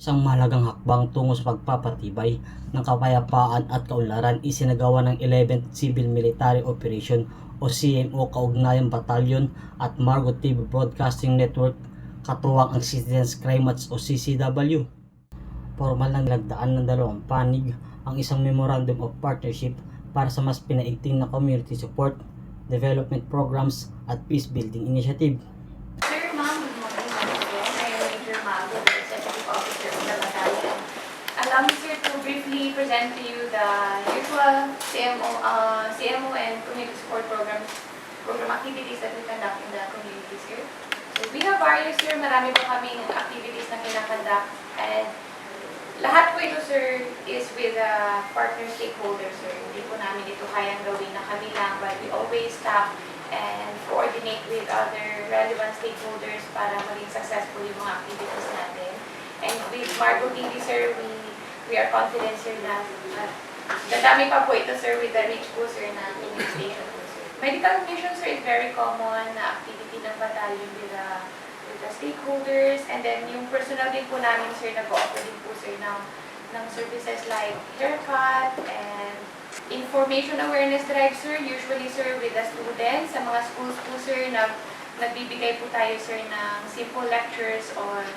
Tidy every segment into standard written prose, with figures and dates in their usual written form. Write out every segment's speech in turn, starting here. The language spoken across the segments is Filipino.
Isang mahalagang hakbang tungo sa pagpapatibay ng kapayapaan at kaunlaran isinagawa ng 11th Civil Military Operation o CMO Kaugnayang Batalyon at Margo TV Broadcasting Network katuwang ang Citizens Crime Watch o CCW. Formal na nilagdaan ng dalawang panig ang isang Memorandum of Partnership para sa mas pinaigting na community support, development programs at peace building initiative. Sir, ma'am, good morning. I am Major Mago, the Executive Officer of the Battalion. Allow me, sir, to briefly present to you the usual CMO and community support program activities that we conduct in the community, sir. So we have various, sir, marami po kaming activities na kinakandak, and lahat po ito, sir, is with partner stakeholders, sir. Hindi po namin ito kayang gawin na kami lang, but we always stop and coordinate with other relevant stakeholders para maging successful yung mga activities natin. And with Margo TV, sir, we are confident, sir, na dadami pa po ito, sir, with the reach po, sir, na station po, sir. Medical mission, sir, is very common na activity ng battalion with the stakeholders. And then yung personal din po namin, sir, nag-offer din po, sir, ng services like haircut and information awareness drive, sir, usually, sir, with the students. Sa mga schools po, sir, nagbibigay po tayo, sir, ng simple lectures on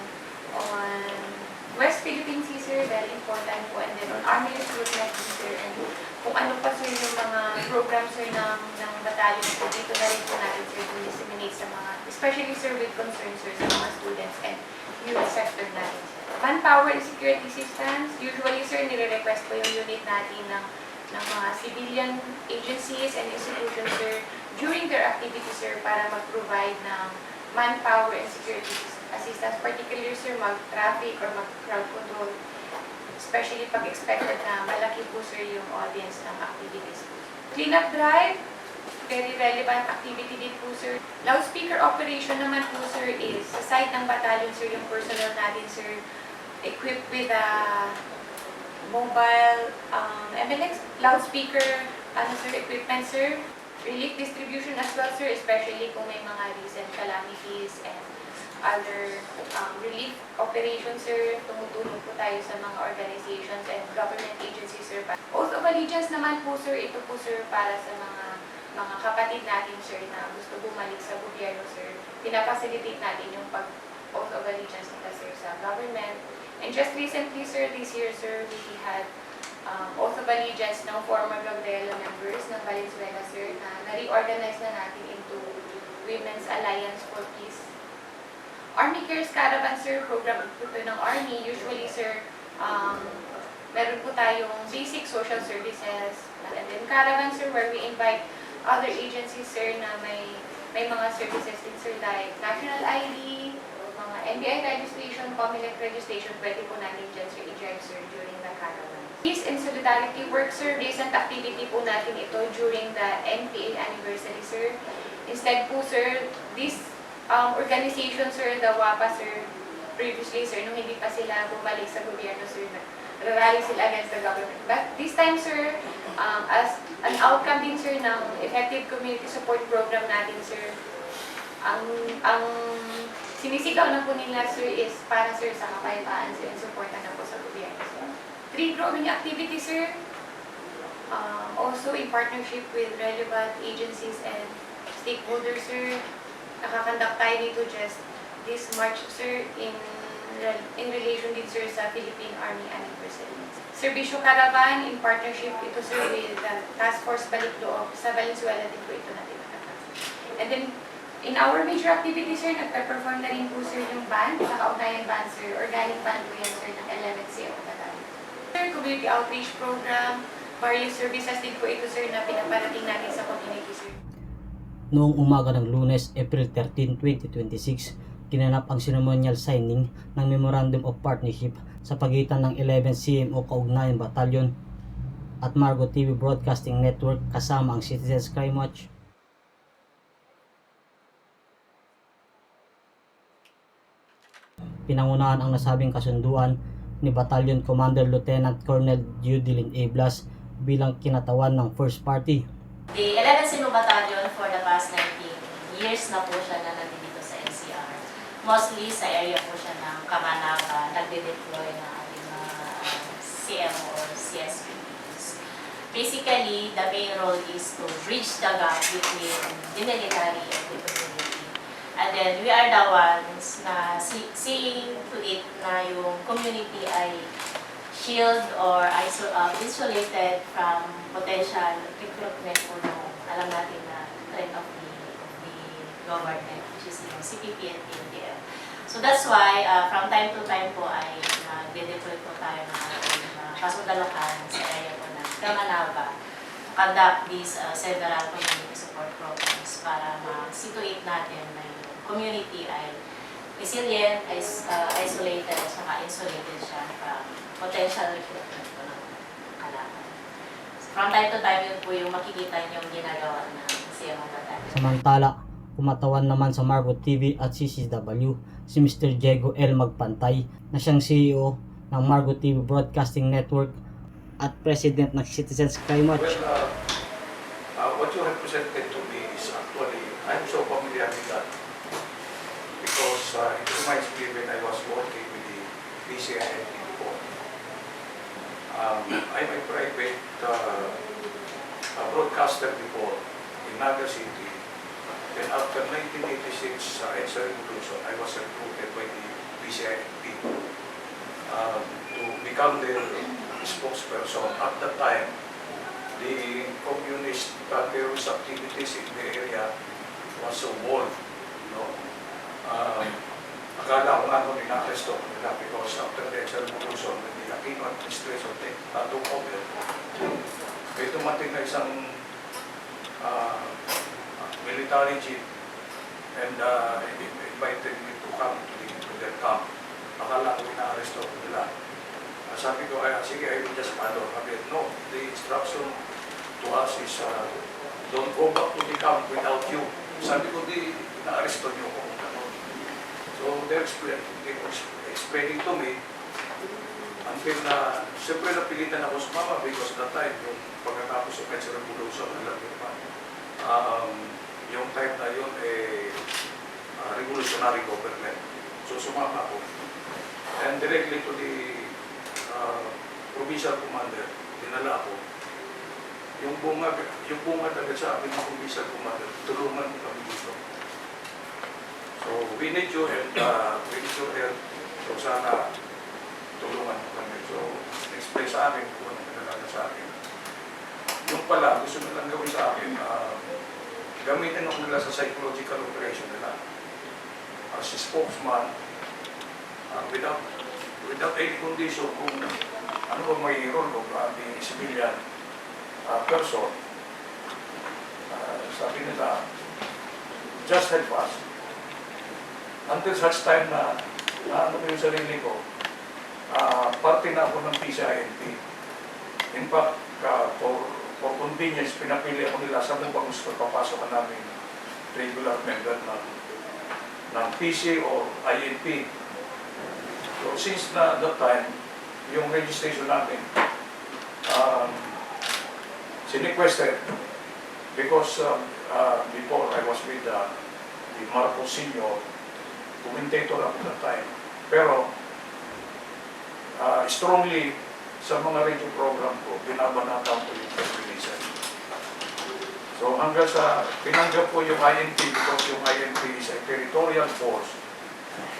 West Philippine Sea, sir, very important po. And then on Army recruitment, sir, and kung ano pa, sir, yung mga programs, sir, ng battalion po, dito na rin po natin, sir, disseminate sa mga, especially, sir, with concern, sir, sa mga students and youth sector natin, sir. Manpower and security assistance, usually, sir, nire-request po yung unit natin ng mga civilian agencies and institutions, sir, during their activities, sir, para mag-provide ng manpower and security assistance, particularly, sir, mag-traffic or mag-crowd control, especially pag expected na malaki po, sir, yung audience ng activities. Cleanup drive, very relevant activity din po, sir. Loudspeaker operation naman po, sir, is sa side ng battalion, sir, yung personnel natin, sir, equipped with mobile MLX loudspeaker sir, equipment, sir. Relief distribution as well, sir, especially kung may mga recent calamities and other relief operations, sir. Tumutulong po tayo sa mga organizations and government agencies, sir. Oath of Allegiance naman po, sir, ito po, sir, para sa mga kapatid natin, sir, na gusto bumalik sa gobyerno, sir. Pinapacilitate natin yung pag-Oath of Allegiance nila, sir, sa government. And just recently, sir, this year, sir, we had Oath of Allegiance ng former Gabriela members ng Valenzuela, sir, na na-reorganize na natin into Women's Alliance for Peace. Army Cares Caravan, sir, program po ito ng Army. Usually, sir, meron po tayong basic social services. And then Caravan, sir, where we invite other agencies, sir, na may mga services din, sir, like National ID, mga NBI registration, COMELEC registration, pwede po natin dyan, sir, i-drive, sir, during the Caravan. Peace and Solidarity Work, sir, recent activity po natin ito during the NPA anniversary, sir. Instead po, sir, this organization, sir, the WAPA, sir, previously, sir, nung hindi pa sila bumalik sa gobyerno, sir, rally sila against the government. But this time, sir, as an outcome din, sir, ng effective community support program natin, sir, ang sinisigaw na po nila, sir, is para, sir, sa kapayapaan, sir, and supportan na po sa gobyerno, sir. Tree growing activity, sir, also in partnership with relevant agencies and stakeholders, sir. Nakakandak tayo dito just this March, sir, in relation din, sir, sa Philippine Army anniversary. Serbisyo Caravan, in partnership ito, sir, with the Task Force Balik-Loob sa Valenzuela din po ito natin nakakasama. And then, in our major activity, sir, nagpe-perform na rin po, sir, yung band, naka-ugnayan band, sir, organic band po yan, sir, ng 11th CO Battalion. Sir, community outreach program, various services din po ito, sir, na pinaparating natin sa community, sir. Noong umaga ng Lunes, April 13, 2026, kinanap ang ceremonial signing ng Memorandum of Partnership sa pagitan ng 11 CMO Kaugnayang Batalyon at Margo TV Broadcasting Network kasama ang Citizens Crime Watch. Pinangunahan ang nasabing kasunduan ni Battalion Commander Lieutenant Colonel Judilyn A. Blas bilang kinatawan ng first party. The 11th Sino Battalion for the past 19 years na po siya na nandito sa NCR. mostly sa area po siya ng Kamanava, nagde-deploy ng ating mga CMO or CSPs. Basically, the main role is to bridge the gap between the military and the community. And then, we are the ones na seeing to it na yung community ay shield or insulated from potential recruitment o yung alam natin na threat of the government, which is yung CPP and TNDF. So that's why, from time to time po ay nag-deploy po tayo ng ating kasundalohan sa area po ng Kamanava to conduct these several community support programs para ma-situate natin na yung community ay resilient, isolated, at saka insulated siya from potential recruitment po ng kalaban. So, from time to time, yun po yung makikita nyo yung ginagawa ng CMO Bataan. Samantala, kumatawan naman sa Margot TV at CCW si Mr. Diego L. Magpantay na siyang CEO ng Margot TV Broadcasting Network at President ng Citizens Crime Watch. Well, what you represented to me is actually, I'm so familiar with that because it reminds me when I was working with the BCINT before. I'm a private broadcaster before in Naga City. Then after 1986 EDSA Revolution, I was recruited by the BCINT to become their spokesperson. At that time, the communist terrorist activities in the area was so bold, you know. Akala ko nga nung ina-arresto ko nila because after the EDSA Revolution, when the Aquino administration took over, may dumating na isang military chief and invited me to come to their camp. Akala ko ina-arresto ko nila. Sabi ko, sige, I will just follow. Sabi, no, the instruction to us is don't go back to the camp without you. Sabi ko, di ina-arresto niyo ko. So they were explaining to me until na, siyempre napilitan ako sumama because that time, yung pagkatapos ng EDSA Revolution, alam niyo naman, yung time na yun, revolutionary government. So sumama ako. And directly to the provincial commander, dinala ako. Yung bungad agad sa akin ng provincial commander, tulungan mo kami dito. So we need your help, So sana tulungan mo kami. So explain sa akin kung ano nalala sa akin. Yung pala, gusto nilang gawin sa akin, gamitin ako nila sa psychological operation nila. As a spokesman, without any condition kung ano ba may role of being a civilian person. Sabi nila, just help us. Until such time na ano ko yung sarili ko, parte na ako ng PCINT. In fact, for convenience, pinapili ako nila sa bang gusto papasok ka namin regular member ng PC or INP. So since na that time, yung registration namin, sinequested because before I was with the Marcos Senior, commentator ako that time. Pero strongly sa mga radio program ko, binabanatan ko yung press releases. So hanggang sa pinanggap ko yung INP because yung INP is a territorial force.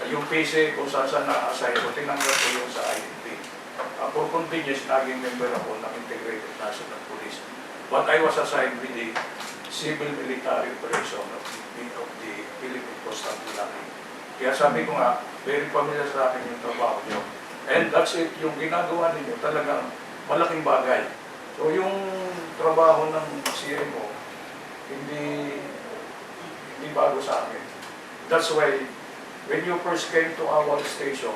Yung PC kung saan na-assign ko, tinanggap ko yung sa INP. For convenience, naging member ako ng Integrated National Police. But I was assigned with the Civil Military Operation of the Philippine Coastal Guard. Kaya sabi ko nga, very familiar sa akin yung trabaho nyo. And that's it, yung ginagawa ninyo talagang malaking bagay. So yung trabaho ng CMO, hindi bago sa akin. That's why, when you first came to our station,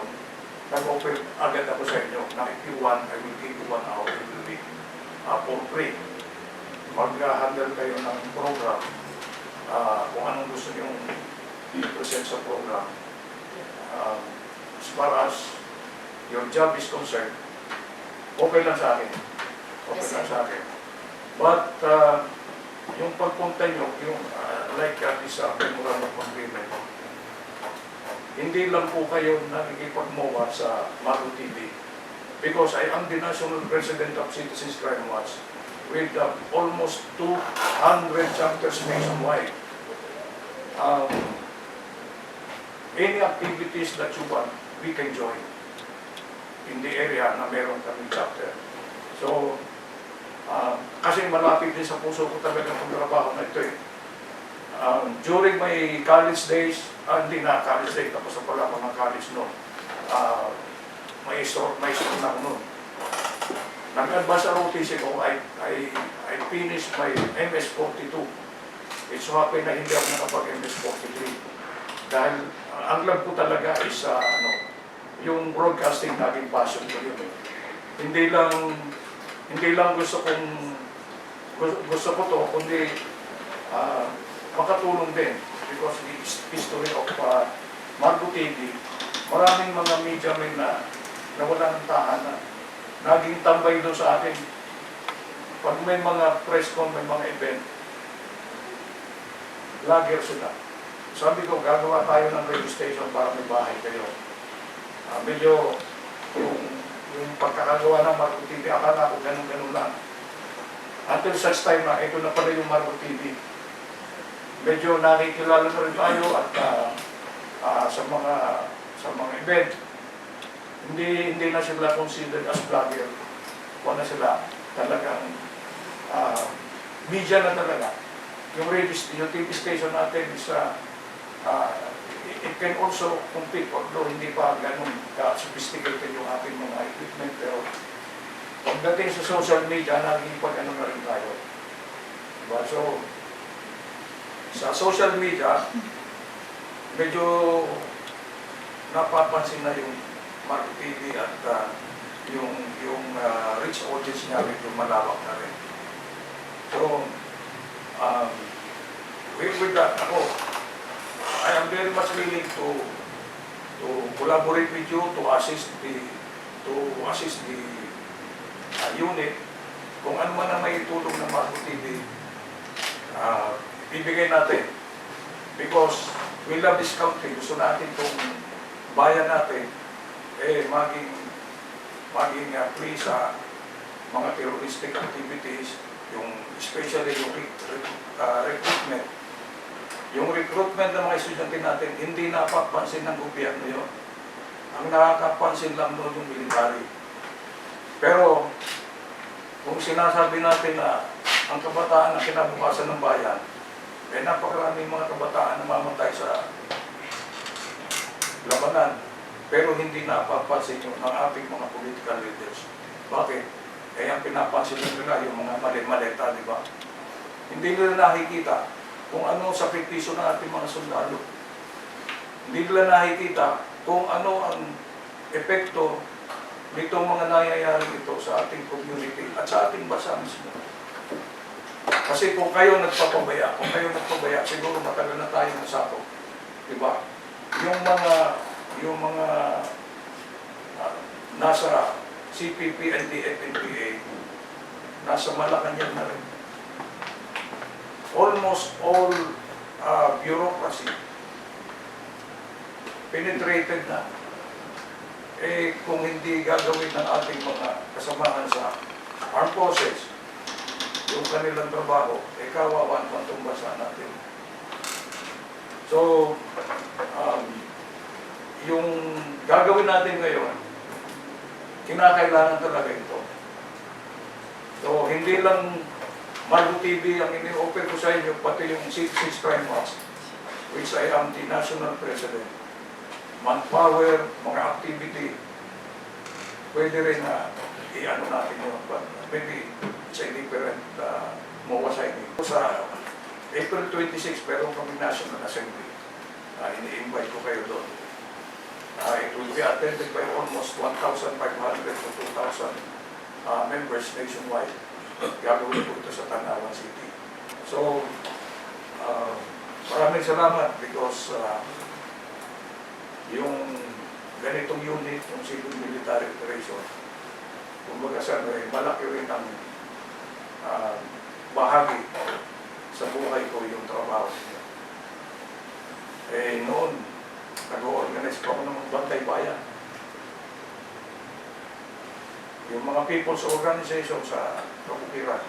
nag-offer agad ako sa inyo na if you want, I will give you 1 hour every week for free. Mag-handle kayo ng program, kung anong gusto nyo i-present sa program. As far as your job is concerned, okay lang sa akin. Okay lang sa akin. But yung pagpunta nyo, yung like this memorandum of agreement, hindi lang po kayo nakikipagmowa sa Maru TV because I am the National President of Citizens Crime Watch with almost 200 chapters nationwide. Any activities that you want, we can join in the area na meron kami chapter. So, kasi malapit din sa puso ko talaga ang trabaho na ito eh. During my college days, hindi na college days, tapos na pala ako ng college noon. Maestro na ako noon. Nag-advance sa ROTC ko, I finished my MS-42. It so happened na hindi ako nakapag-MS-43. Dahil ang love ko talaga is yung broadcasting naging passion ko yun. Hindi lang gusto ko to, kundi makatulong din because the history of Margo TV, maraming mga media men na nawala ng tahanan, naging tambay doon sa akin. Pag may mga press con, may mga event, lager sila. Sabi ko, gagawa tayo ng radio station para may bahay kayo. Medyo yung pagkakagawa ng Margo TV, akala ko ganun-ganun lang. Until such time na, ito na pala yung Margo TV. Medyo nakikilala na rin tayo at sa mga event, hindi na sila considered as vlogger. Kung na sila talagang media na talaga. Yung radio, yung TV station natin is it can also compete, although hindi pa ganun ka-sophisticated yung ating mga equipment, pero pagdating sa social media, nakikipag-ano na rin tayo. Diba? So, sa social media, medyo napapansin na yung Margo TV at yung reach audience niya medyo malawak na rin. So, with that, I am very much willing to collaborate with you to assist the unit. Kung ano man ang may tulong ng Margo TV, bibigay natin. Because we love this country. Gusto natin itong bayan natin maging free sa mga terroristic activities, especially yung recruitment. Yung recruitment ng mga estudyante natin, hindi napapansin ng gobyerno yun. Ang nakakapansin lang doon yung military. Pero, kung sinasabi natin na ang kabataan ang kinabukasan ng bayan, napakaraming mga kabataan na mamatay sa labanan, pero hindi napapansin yun ng ating mga political leaders. Bakit? Ang pinapansin nila yung mga mali-maleta, di ba? Hindi nila nakikita kung ano sa sakripisyo ng ating mga sundalo. Hindi nila nakikita kung ano ang epekto nitong mga nangyayari ito sa ating community at sa ating bansa mismo. Kasi kung kayo nagpapabaya, siguro matagal na tayo nasakop. Diba? Yung mga nasa CPP, NDF, NPA, nasa Malacanang na rin. Almost all bureaucracy penetrated na. Kung hindi gagawin ng ating mga kasamahan sa armed forces, yung kanilang trabaho, kawawan pa itong bansa natin. So, yung gagawin natin ngayon, kinakailangan talaga ito. So, hindi lang Margo TV ang ini-offer ko sa inyo, pati yung Citizens Crime Watch, which I am the National President. Manpower, mga activity, pwede rin na i-ano natin yun, but maybe it's a different MOA signing. Sa April 26, pero kami National Assembly, ini-invite ko kayo doon. It will be attended by almost 1,500 to 2,000 members nationwide. Gagawin po ito sa Tanawan City. So, maraming salamat because yung ganitong unit, yung Civil Military Operation, kumbaga sa malaki rin ang bahagi sa buhay ko yung trabaho niya. Noon, nag-organize bayan. Yung mga people's organization sa kabukiran.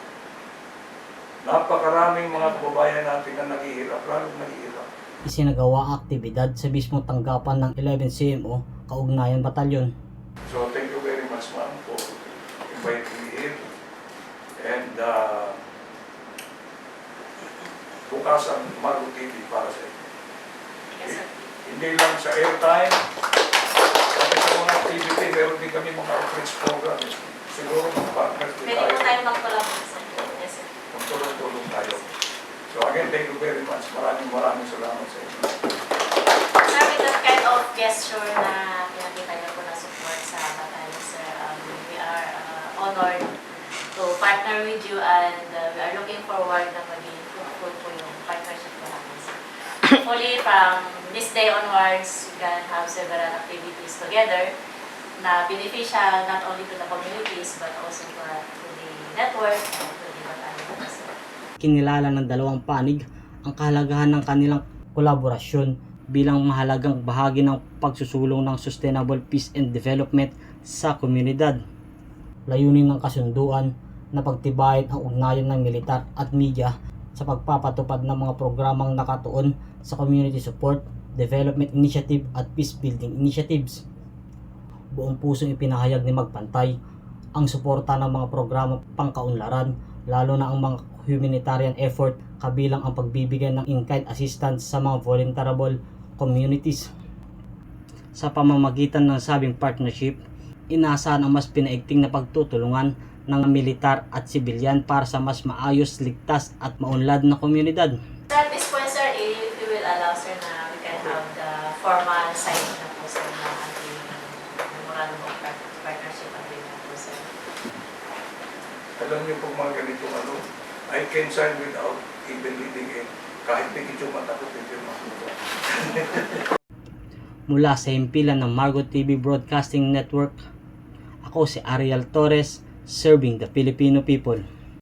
Napakaraming mga kababayan natin na naghihirap, lalong naghihirap. Isinagawa ang aktibidad sa mismong tanggapan ng 11 CMO Kaugnayan Batalyon. So thank you very much, ma'am, for inviting me here. And bukas ang Margo TV para sa inyo. Yes, sir. Hindi lang sa airtime, pati sa mga activity, meron din kami mga outreach program. Siguro mga partners din Pwede po tayo. tayo mag-collaborate, sir. Yes, sir. Magtulong-tulong tayo. So again, thank you very much. Maraming salamat sa inyo. Sir, with that kind of gesture na pinakita niyo po na support sa batalyon, sir, we are honored to partner with you and we are looking forward na maging fruitful po yung partnership po natin, sir. Hopefully, from this day onwards, we can have several activities together na beneficial not only to the communities but also to the network and to the batalyon, sir. Kinilala ng dalawang panig ang kahalagahan ng kanilang kolaborasyon bilang mahalagang bahagi ng pagsusulong ng sustainable peace and development sa komunidad. Layunin ng kasunduan na pagtibayin ang ugnayan ng militar at media sa pagpapatupad ng mga programang nakatuon sa community support, development initiative at peace building initiatives. Buong pusong ipinahayag ni Magpantay ang suporta ng mga programa pangkaunlaran, lalo na ang mga humanitarian effort kabilang ang pagbibigay ng in-kind assistance sa mga vulnerable communities. Sa pamamagitan ng sabing partnership, inaasahan ang mas pinaigting na pagtutulungan ng militar at sibilyan para sa mas maayos, ligtas at maunlad na komunidad. So at this point, sir, if you will allow, sir, na we can have the formal signing na po, sir, ng ating memorandum of partnership agreement po, sir. Alam niyo pong mga ganitong I can sign without even reading it. Kahit medyo matakot, hindi makuha. Mula sa himpilan ng Margo TV Broadcasting Network, ako si Ariel Torres, serving the Filipino people.